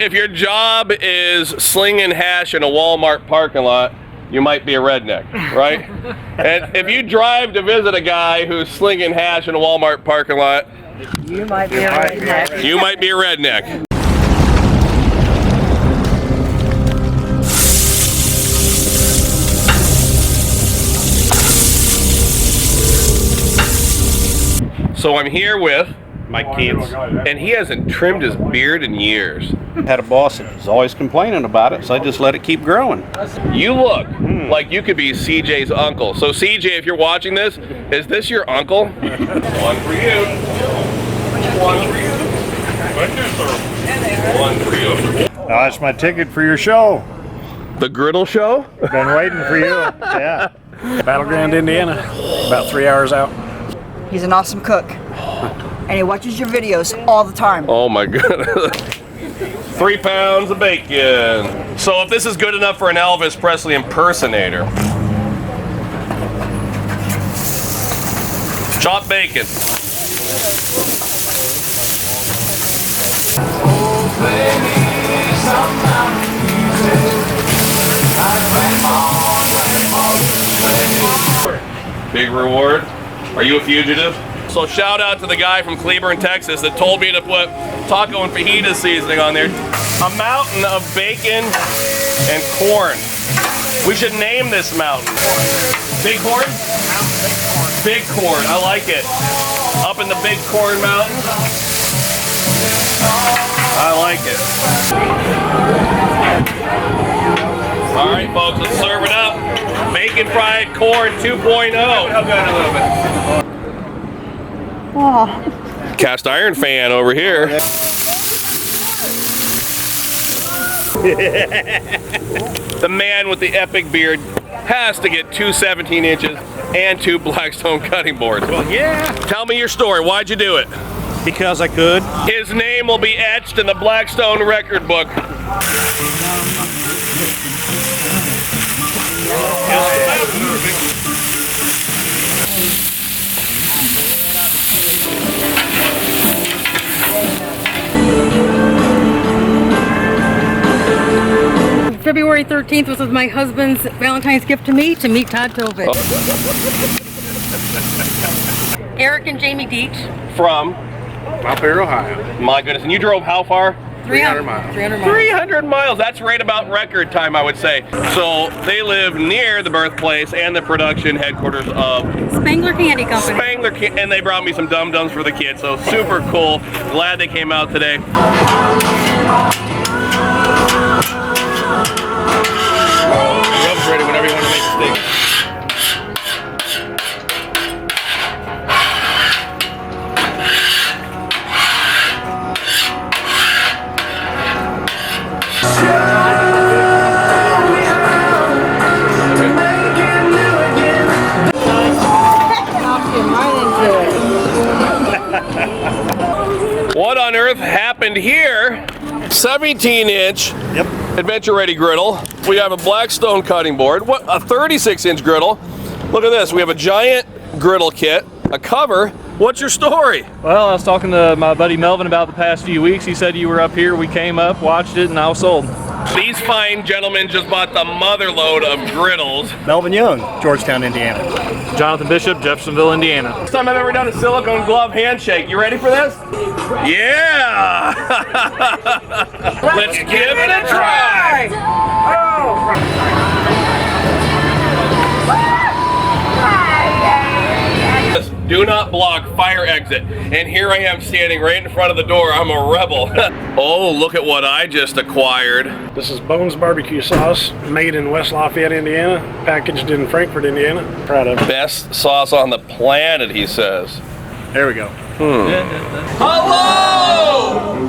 If your job is slinging hash in a Walmart parking lot, you might be a redneck, right? And if you drive to visit a guy who's slinging hash in a Walmart parking lot, you might be a redneck. You might be a redneck. So I'm here with my kids, and he hasn't trimmed his beard in years. Had a boss that was always complaining about it, so I just let it keep growing. You look like you could be CJ's uncle. So CJ, if you're watching this, is this your uncle? One for you. One for you. One for you. That's my ticket for your show. The Griddle show? Been waiting for you. Yeah. Battleground, Indiana. About 3 hours out. He's an awesome cook. And he watches your videos all the time. Oh my goodness. 3 pounds of bacon. So if this is good enough for an Elvis Presley impersonator. Chopped bacon. Big reward. Are you a fugitive? So shout out to the guy from Cleburne, Texas that told me to put taco and fajita seasoning on there. A mountain of bacon and corn. We should name this mountain. Big corn? Big corn, I like it. Up in the Big Corn Mountain. I like it. All right, folks, let's serve it up. Bacon fried corn 2.0. How good a little bit. Oh. Cast iron fan over here. The man with the epic beard has to get 2 17 inches and 2 Blackstone cutting boards. Well, yeah. Tell me your story. Why'd you do it? Because I could. His name will be etched in the Blackstone record book. February 13th was my husband's Valentine's gift to me, to meet Todd Toven. Oh. Eric and Jamie Deach. From? Mount Perry, Ohio. My goodness, and you drove how far? 300 miles. 300 miles. 300 miles, that's right about record time, I would say. So they live near the birthplace and the production headquarters of Spangler Candy Company. Spangler, and they brought me some dum-dums for the kids, so super cool. Glad they came out today. Rub's ready whenever you want to make a steak. What on earth happened here? 17-inch Adventure Ready griddle. We have a Blackstone cutting board. What, a 36-inch griddle. Look at this. We have a giant griddle kit, a cover. What's your story? Well, I was talking to my buddy Melvin about the past few weeks. He said you were up here. We came up, watched it, and I was sold. These fine gentlemen just bought the mother load of griddles. Melvin Young, Georgetown, Indiana. Jonathan Bishop, Jeffersonville, Indiana. First time I've ever done a silicone glove handshake. You ready for this? Yeah! Let's give it a try! Do not block, fire exit. And here I am standing right in front of the door. I'm a rebel. Oh, look at what I just acquired. This is Bones barbecue sauce, made in West Lafayette, Indiana, packaged in Frankfort, Indiana. Proud of it. Best sauce on the planet, he says. There we go. Hello!